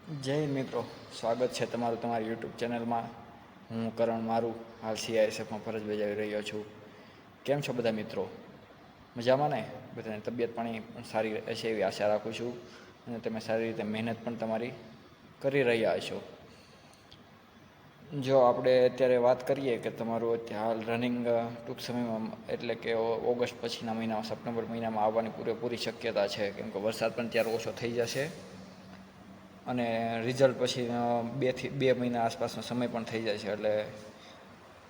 જય મિત્રો, સ્વાગત છે તમારું તમારી યુટ્યુબ ચેનલમાં. હું કરણ મારું હાલ CISFમાં ફરજ બજાવી રહ્યો છું. કેમ છો બધા મિત્રો? મજામાં ને? બધાની તબિયત પાણી પણ સારી હશે એવી આશા રાખું છું, અને તમે સારી રીતે મહેનત પણ તમારી કરી રહ્યા છો. જો આપણે અત્યારે વાત કરીએ કે તમારું હાલ રનિંગ ટૂંક સમયમાં એટલે કે ઓગસ્ટ પછીના મહિનામાં, સપ્ટેમ્બર મહિનામાં આવવાની પૂરેપૂરી શક્યતા છે, કેમ કે વરસાદ પણ ત્યારે ઓછો થઈ જશે અને રિઝલ્ટ પછી 2 મહિના આસપાસનો સમય પણ થઈ જાય છે. એટલે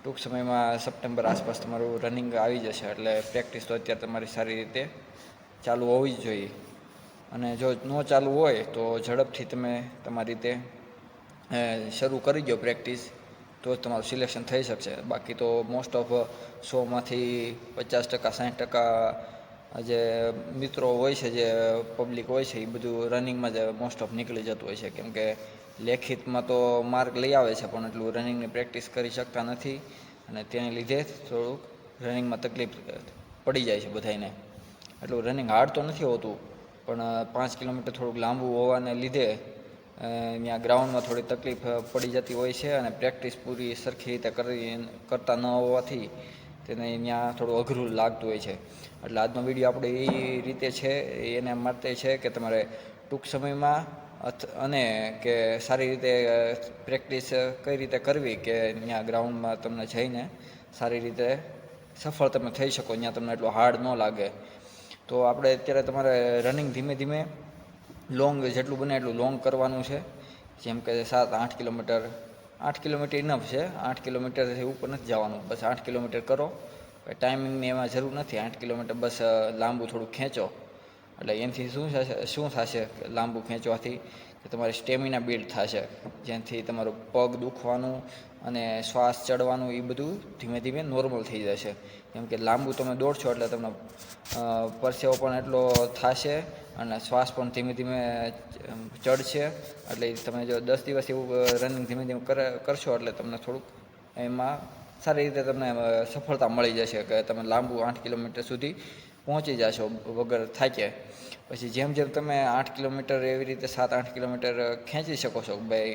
ટૂંક સમયમાં સપ્ટેમ્બર આસપાસ તમારું રનિંગ આવી જશે. એટલે પ્રેક્ટિસ તો અત્યારે તમારી સારી રીતે ચાલુ હોવી જ જોઈએ. અને જો ન ચાલુ હોય તો ઝડપથી તમે તમારી રીતે શરૂ કરી દો પ્રેક્ટિસ, તો જ તમારું સિલેક્શન થઈ શકશે. બાકી તો મોસ્ટ ઓફ 100માંથી 50%, 60% જે મિત્રો હોય છે, જે પબ્લિક હોય છે, એ બધું રનિંગમાં જ મોસ્ટ ઓફ નીકળી જતું હોય છે. કેમ કે લેખિતમાં તો માર્ક લઈ આવે છે, પણ એટલું રનિંગની પ્રેક્ટિસ કરી શકતા નથી, અને તેને લીધે થોડુંક રનિંગમાં તકલીફ પડી જાય છે બધાને. એટલું રનિંગ હાર્ડ તો નથી હોતું, પણ 5 કિલોમીટર થોડુંક લાંબુ હોવાને લીધે ત્યાં ગ્રાઉન્ડમાં થોડી તકલીફ પડી જતી હોય છે, અને પ્રેક્ટિસ પૂરી સરખી રીતે કરતા ન હોવાથી તેને ત્યાં થોડું અઘરું લાગતું હોય છે. એટલે આજનો વિડીયો આપણે એ રીતે છે, એને માટે છે કે તમારે ટૂંક સમયમાં અને કે સારી રીતે પ્રેક્ટિસ કઈ રીતે કરવી કે ત્યાં ગ્રાઉન્ડમાં તમને જઈને સારી રીતે સફળ તમે થઈ શકો, ત્યાં તમને એટલું હાર્ડ ન લાગે. તો આપણે અત્યારે તમારે રનિંગ ધીમે ધીમે જેટલું બને એટલું લોંગ કરવાનું છે. જેમ કે 7-8 કિલોમીટર, 8 કિલોમીટર ઇનફ છે. 8 કિલોમીટરથી ઉપર નથી જવાનું. બસ 8 કિલોમીટર કરો. ટાઈમિંગની એમાં જરૂર નથી. 8 કિલોમીટર બસ લાંબુ થોડુંક ખેંચો. એટલે એનાથી શું થશે લાંબુ ખેંચવાથી, કે તમારી સ્ટેમિના બિલ્ડ થશે, જેનાથી તમારું પગ દુખવાનું અને શ્વાસ ચડવાનું એ બધું ધીમે ધીમે નોર્મલ થઈ જશે. કેમ કે લાંબુ તમે દોડશો એટલે તમને પરસેવો પણ એટલો થશે, અને શ્વાસ પણ ધીમે ધીમે ચડશે. એટલે તમે જો 10 દિવસ એવું રનિંગ ધીમે ધીમે કરશો, એટલે તમને થોડુંક એમાં સારી રીતે તમને સફળતા મળી જશે, કે તમે લાંબુ 8 કિલોમીટર સુધી પહોંચી જશો વગર થાક્યા. પછી જેમ જેમ તમે 8 કિલોમીટર એવી રીતે 7-8 કિલોમીટર ખેંચી શકો છો, ભાઈ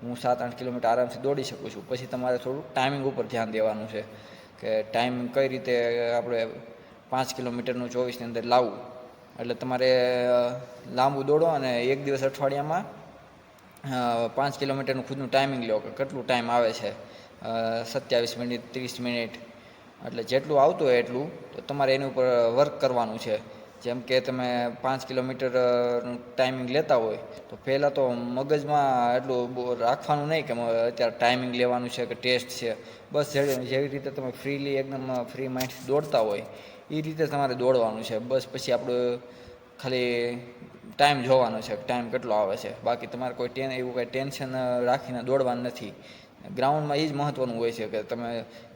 હું 7-8 કિલોમીટર આરામથી દોડી શકું છું, પછી તમારે થોડુંક ટાઈમિંગ ઉપર ધ્યાન દેવાનું છે, કે ટાઈમિંગ કઈ રીતે આપણે 5 કિલોમીટરનું 24ની અંદર લાવવું. એટલે તમારે લાંબુ દોડો અને એક દિવસ અઠવાડિયામાં 5 કિલોમીટરનું ખુદનું ટાઈમિંગ લો, કે કેટલું ટાઈમ આવે છે, 27 મિનિટ, 30 મિનિટ, એટલે જેટલું આવતું હોય એટલું તો તમારે એની ઉપર વર્ક કરવાનું છે. જેમ કે તમે 5 કિલોમીટરનું ટાઈમિંગ લેતા હોય, તો પહેલાં તો મગજમાં એટલું રાખવાનું નહીં કે અત્યારે ટાઈમિંગ લેવાનું છે કે ટેસ્ટ છે. બસ જેવી રીતે તમે ફ્રીલી એકદમ ફ્રી માઇન્ડથી દોડતા હોય એ રીતે તમારે દોડવાનું છે. બસ પછી આપણું ખાલી ટાઈમ જોવાનો છે, ટાઈમ કેટલો આવે છે. બાકી તમારે કોઈ એવું કંઈ ટેન્શન રાખીને દોડવાનું નથી. ગ્રાઉન્ડમાં એ જ મહત્ત્વનું હોય છે, કે તમે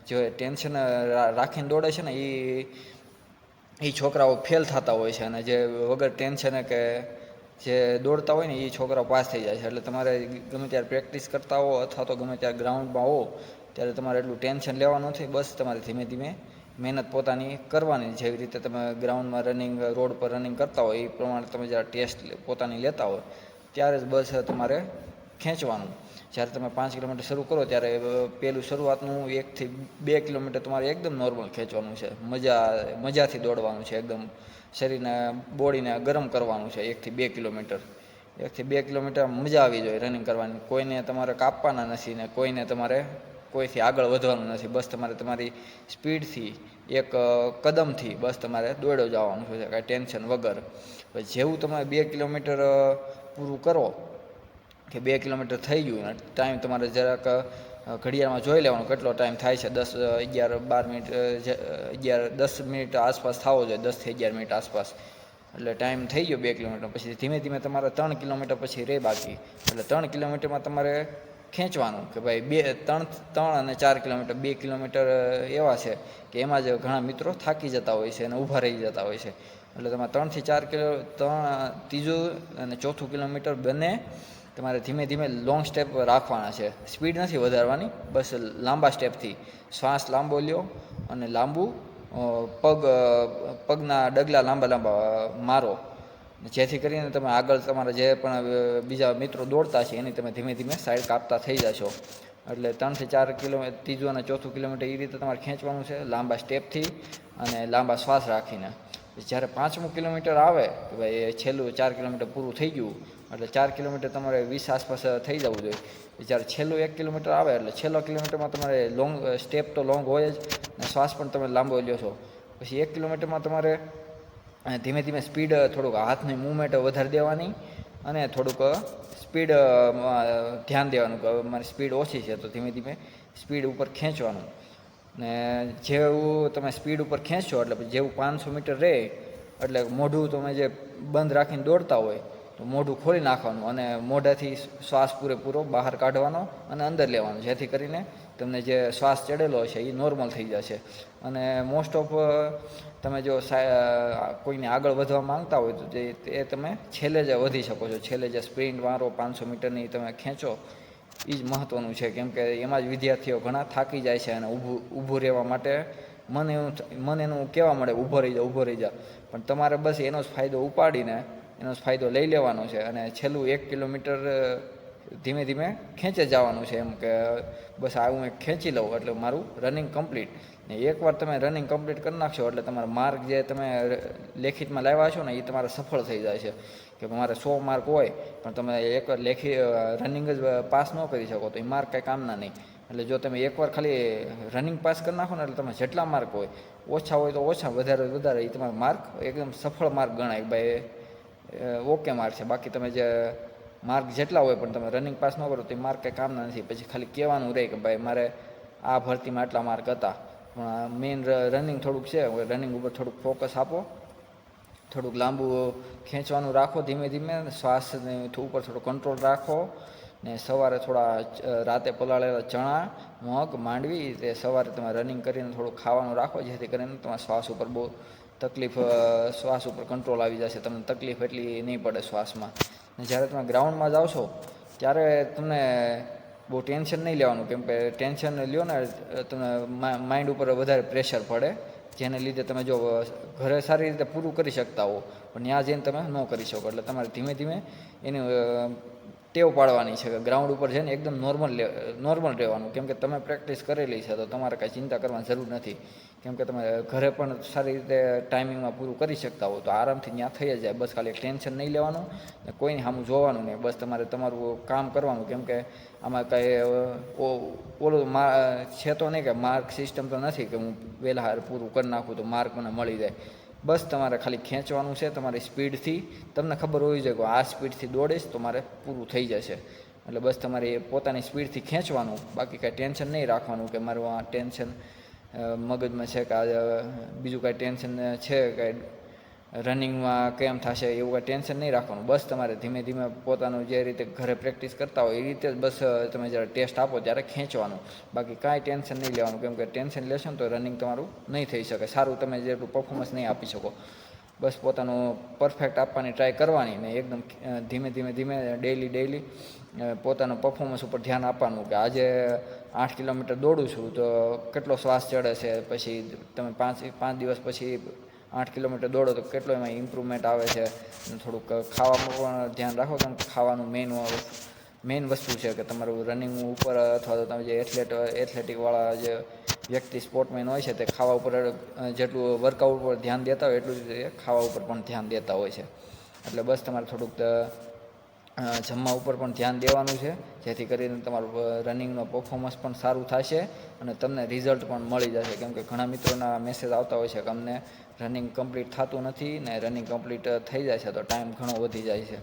જે ટેન્શન રાખીને દોડે છે ને એ છોકરાઓ ફેલ થતા હોય છે, અને જે વગર ટેન્શને કે જે દોડતા હોય ને એ છોકરાઓ પાસ થઈ જાય છે. એટલે તમારે ગમે ત્યારે પ્રેક્ટિસ કરતા હો અથવા તો ગમે ત્યારે ગ્રાઉન્ડમાં હો, ત્યારે તમારે એટલું ટેન્શન લેવાનું નથી. બસ તમારે ધીમે ધીમે મહેનત પોતાની કરવાની. જેવી રીતે તમે ગ્રાઉન્ડમાં રનિંગ, રોડ પર રનિંગ કરતા હોય એ પ્રમાણે તમે જ્યારે ટેસ્ટ પોતાની લેતા હોય ત્યારે જ બસ તમારે ખેંચવાનું. જ્યારે તમે 5 કિલોમીટર શરૂ કરો ત્યારે પહેલું શરૂઆતનું 1થી 2 કિલોમીટર તમારે એકદમ નોર્મલ ખેંચવાનું છે. મજાથી દોડવાનું છે. એકદમ શરીરને, બોડીને ગરમ કરવાનું છે. 1થી 2 કિલોમીટર 1થી 2 કિલોમીટર મજા આવી જોઈએ રનિંગ કરવાની. કોઈને તમારે કાપવાના નથી, ને કોઈથી આગળ વધવાનું નથી. બસ તમારે તમારી સ્પીડથી, એક કદમથી બસ તમારે દોડ્યો જવાનું છે, કાંઈ ટેન્શન વગર. જેવું તમે 2 કિલોમીટર પૂરું કરો, કે 2 કિલોમીટર થઈ ગયું અને ટાઈમ તમારે જરાક ઘડિયાળમાં જોઈ લેવાનો કેટલો ટાઈમ થાય છે. 10, 11, 12 મિનિટ, 10 મિનિટ આસપાસ થવો જોઈએ, 10થી 11 મિનિટ આસપાસ. એટલે ટાઈમ થઈ ગયો 2 કિલોમીટર. પછી ધીમે ધીમે તમારે 3 કિલોમીટર પછી રહે બાકી. એટલે 3 કિલોમીટરમાં તમારે ખેંચવાનું, કે ભાઈ 3 અને 4 કિલોમીટર, 2 કિલોમીટર એવા છે કે એમાં જ ઘણા મિત્રો થાકી જતા હોય છે અને ઊભા રહી જતા હોય છે. એટલે તમારે 3થી 4 ત્રીજું અને ચોથું કિલોમીટર બંને તમારે ધીમે ધીમે લોંગ સ્ટેપ રાખવાના છે. સ્પીડ નથી વધારવાની, બસ લાંબા સ્ટેપથી શ્વાસ લાંબો લ્યો અને પગના ડગલા લાંબા લાંબા મારો. જેથી કરીને તમે આગળ તમારા જે પણ બીજા મિત્રો દોડતા છે એની તમે ધીમે ધીમે સાઈડ કાપતા થઈ જશો. એટલે 3 થી 4 કિલોમીટર, ત્રીજું અને ચોથું કિલોમીટર એ રીતે તમારે ખેંચવાનું છે, લાંબા સ્ટેપથી અને લાંબા શ્વાસ રાખીને. જ્યારે 5મું કિલોમીટર આવે કે ભાઈ છેલ્લું 4 કિલોમીટર પૂરું થઈ ગયું, એટલે 4 કિલોમીટર તમારે 20 આસપાસ થઈ જવું જોઈએ. જ્યારે છેલ્લું 1 કિલોમીટર આવે એટલે છેલ્લા કિલોમીટરમાં તમારે લોંગ સ્ટેપ તો લોંગ હોય જ, અને શ્વાસ પણ તમે લાંબો લ્યો છો. પછી 1 કિલોમીટરમાં તમારે ધીમે ધીમે સ્પીડ, થોડુંક હાથની મૂવમેન્ટ વધારી દેવાની અને થોડુંક સ્પીડ ધ્યાન દેવાનું કે મારી સ્પીડ ઓછી છે તો ધીમે ધીમે સ્પીડ ઉપર ખેંચવાનું. ને જેવું તમે સ્પીડ ઉપર ખેંચશો એટલે જેવું 500 મીટર રહે એટલે મોઢું તમે જે બંધ રાખીને દોડતા હોય તો મોઢું ખોલી નાખવાનું અને મોઢાથી શ્વાસ પૂરેપૂરો બહાર કાઢવાનો અને અંદર લેવાનો, જેથી કરીને તમને જે શ્વાસ ચડેલો છે એ નોર્મલ થઈ જશે. અને મોસ્ટ ઓફ તમે જો કોઈને આગળ વધવા માંગતા હોય તો એ તમે છેલ્લે જ વધી શકો છો. છેલ્લે જે સ્પ્રિન્ટ મારો 500 મીટરની તમે ખેંચો એ જ મહત્ત્વનું છે, કેમ કે એમાં જ વિદ્યાર્થીઓ ઘણા થાકી જાય છે અને ઊભું રહેવા માટે મન એનું કહેવા મળે ઊભો રહી જા, પણ તમારે બસ એનો જ ફાયદો ઉપાડીને એનો જ ફાયદો લઈ લેવાનો છે અને છેલ્લું 1 કિલોમીટર ધીમે ધીમે ખેંચે જવાનું છે. એમ કે બસ હું એક ખેંચી લઉં એટલે મારું રનિંગ કમ્પ્લીટ. ને એકવાર તમે રનિંગ કમ્પ્લીટ કરી નાખશો એટલે તમારા માર્ક જે તમે લેખિતમાં લાવ્યા છો ને એ તમારે સફળ થઈ જાય છે. કે મારે 100 માર્ક હોય પણ તમે એકવાર રનિંગ જ પાસ ન કરી શકો તો એ માર્ક કંઈ કામના નહીં. એટલે જો તમે એકવાર ખાલી રનિંગ પાસ કરી નાખો ને એટલે તમે જેટલા માર્ક હોય, ઓછા હોય તો ઓછા, વધારે એ તમારા માર્ક એકદમ સફળ માર્ક ગણાય, ભાઈ ઓકે માર્ક છે. બાકી તમે જે માર્ક જેટલા હોય પણ તમે રનિંગ પાસ ન કરો તો એ માર્ક કંઈ કામના નથી. પછી ખાલી કહેવાનું રહે કે ભાઈ મારે આ ભરતીમાં આટલા માર્ક હતા, પણ મેઇન રનિંગ થોડુંક છે, રનિંગ ઉપર થોડુંક ફોકસ આપો, થોડુંક લાંબુ ખેંચવાનું રાખો ધીમે ધીમે, શ્વાસની ઉપર થોડો કંટ્રોલ રાખો. ને સવારે થોડા રાતે પલાળેલા ચણા, મગ, માંડવી તે સવારે તમે રનિંગ કરીને થોડું ખાવાનું રાખો, જેથી કરીને તમારા શ્વાસ ઉપર બહુ શ્વાસ ઉપર કંટ્રોલ આવી જશે, તમને તકલીફ એટલી નહીં પડે શ્વાસમાં. ને જ્યારે તમે ગ્રાઉન્ડમાં જાઓ છો ત્યારે તમને બહુ ટેન્શન નહીં લેવાનું, કેમ કે ટેન્શન લ્યો ને તમે માઇન્ડ ઉપર વધારે પ્રેશર પડે, જેને લીધે તમે જો ઘરે સારી રીતે પૂરું કરી શકતા હો પણ ત્યાં જઈને તમે ન કરી શકો. એટલે તમારે ધીમે ધીમે એની ટેવ પાડવાની છે કે ગ્રાઉન્ડ ઉપર જઈને એકદમ નોર્મલ રહેવાનું, કેમ કે તમે પ્રેક્ટિસ કરેલી છે તો તમારે કાંઈ ચિંતા કરવાની જરૂર નથી. કેમ કે તમે ઘરે પણ સારી રીતે ટાઈમિંગમાં પૂરું કરી શકતા હો તો આરામથી ત્યાં થઈ જ જાય. બસ ખાલી ટેન્શન નહીં લેવાનું ને કોઈને સામું જોવાનું નહીં, બસ તમારે તમારું કામ કરવાનું. કેમ કે આમાં કાંઈ ઓલું છે તો નહીં કે માર્ક સિસ્ટમ તો નથી કે હું વહેલા પૂરું કરી નાખું તો માર્ક મને મળી જાય. બસ તમારે ખાલી ખેંચવાનું છે તમારી સ્પીડથી. તમને ખબર હોવી જોઈએ કે આ સ્પીડથી દોડીશ તો મારે પૂરું થઈ જશે, એટલે બસ તમારે પોતાની સ્પીડથી ખેંચવાનું, બાકી કાંઈ ટેન્શન નહીં રાખવાનું કે મારું આ ટેન્શન મગજમાં છે કે બીજું કાંઈ ટેન્શન છે કાંઈ રનિંગમાં કેમ થશે એવું કાંઈ ટેન્શન નહીં રાખવાનું. બસ તમારે ધીમે ધીમે પોતાનું જે રીતે ઘરે પ્રેક્ટિસ કરતા હોય એ રીતે જ બસ તમે જ્યારે ટેસ્ટ આપો ત્યારે ખેંચવાનું, બાકી કાંઈ ટેન્શન નહીં લેવાનું. કેમ કે ટેન્શન લેશો ને તો રનિંગ તમારું નહીં થઈ શકે, સારું તમે જેટલું પરફોર્મન્સ નહીં આપી શકો. બસ પોતાનું પરફેક્ટ આપવાની ટ્રાય કરવાની ને એકદમ ધીમે ડેઈલી પોતાનું પરફોર્મન્સ ઉપર ધ્યાન આપવાનું કે આજે 8 કિલોમીટર દોડું છું તો કેટલો શ્વાસ ચડે છે, પછી તમે 5 દિવસ પછી 8 કિલોમીટર દોડો તો કેટલો એમાં ઇમ્પ્રુવમેન્ટ આવે છે. થોડુંક ખાવામાં પણ ધ્યાન રાખો, કેમ કે ખાવાનું મેઇન વસ્તુ છે કે તમારું રનિંગ ઉપર અથવા તો તમે જે એથ્લેટિકવાળા જે વ્યક્તિ સ્પોર્ટમેન હોય છે તે ખાવા ઉપર જેટલું વર્કઆઉટ ઉપર ધ્યાન દેતા હોય એટલું જ ખાવા ઉપર પણ ધ્યાન દેતા હોય છે. એટલે બસ તમારે થોડુંક જમવા ઉપર પણ ધ્યાન દેવાનું છે, જેથી કરીને તમારું રનિંગનો પરફોર્મન્સ પણ સારું થશે અને તમને રિઝલ્ટ પણ મળી જશે. કેમ કે ઘણા મિત્રોના મેસેજ આવતા હોય છે કે અમને રનિંગ કમ્પ્લીટ થતું નથી ને રનિંગ કમ્પ્લીટ થઈ જાય છે તો ટાઈમ ઘણો વધી જાય છે.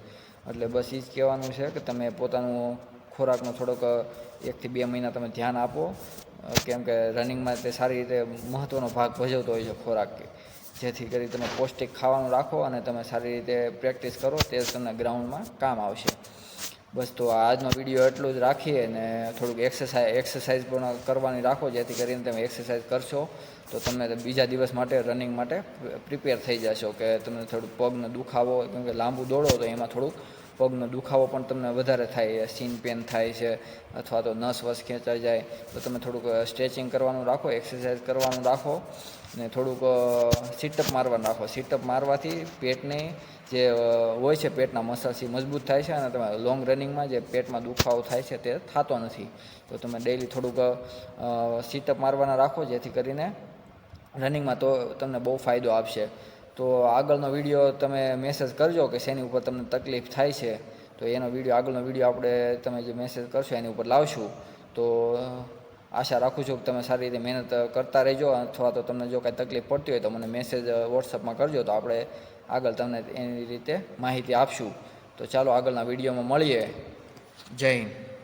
એટલે બસ એ જ કહેવાનું છે કે તમે પોતાનું ખોરાકનો થોડોક 1 થી 2 મહિના તમે ધ્યાન આપો, કેમ કે રનિંગમાં તે સારી રીતે મહત્ત્વનો ભાગ ભજવતો હોય છે ખોરાક, જેથી કરી તમે પૌષ્ટિક ખાવાનું રાખો અને તમે સારી રીતે પ્રેક્ટિસ કરો તે તમને ગ્રાઉન્ડમાં કામ આવશે. બસ તો આજનો વિડીયો એટલું જ રાખીએ ને થોડુંક એક્સરસાઇઝ પણ કરવાની રાખો, જેથી કરીને તમે એક્સરસાઇઝ કરશો તો તમને બીજા દિવસ માટે રનિંગ માટે પ્રિપેર થઈ જશો કે તમને થોડુંક પગનો દુખાવો, કેમ કે લાંબુ દોડો તો એમાં થોડુંક પગનો દુખાવો પણ તમને વધારે થાય, સીન પેન થાય છે અથવા તો નસ વસ ખેંચાઈ જાય, તો તમે થોડુંક સ્ટ્રેચિંગ કરવાનું રાખો, એક્સરસાઇઝ કરવાનું રાખો ને થોડુંક સીટઅપ મારવાનું રાખો. સીટઅપ મારવાથી પેટની જે હોય છે પેટના મસલ્સ એ મજબૂત થાય છે અને તમે લોંગ રનિંગમાં જે પેટમાં દુખાવો થાય છે તે થતો નથી. તો તમે ડેઈલી થોડુંક સીટઅપ મારવાના રાખો, જેથી કરીને રનિંગમાં તો તમને બહુ ફાયદો આપશે. તો આગળનો વિડીયો તમે મેસેજ કરજો કે શેની ઉપર તમને તકલીફ થાય છે, તો એનો આગળનો વિડીયો આપણે તમે જે મેસેજ કરશો એની ઉપર લાવશું. તો આશા રાખું છું કે તમે સારી રીતે મહેનત કરતા રહેજો, અથવા તો તમને જો કાંઈ તકલીફ પડતી હોય તો મને મેસેજ વોટ્સઅપમાં કરજો, તો આપણે આગળ તમને એની રીતે માહિતી આપશું. તો ચાલો આગળના વિડીયોમાં મળીએ. જય હિન્દ.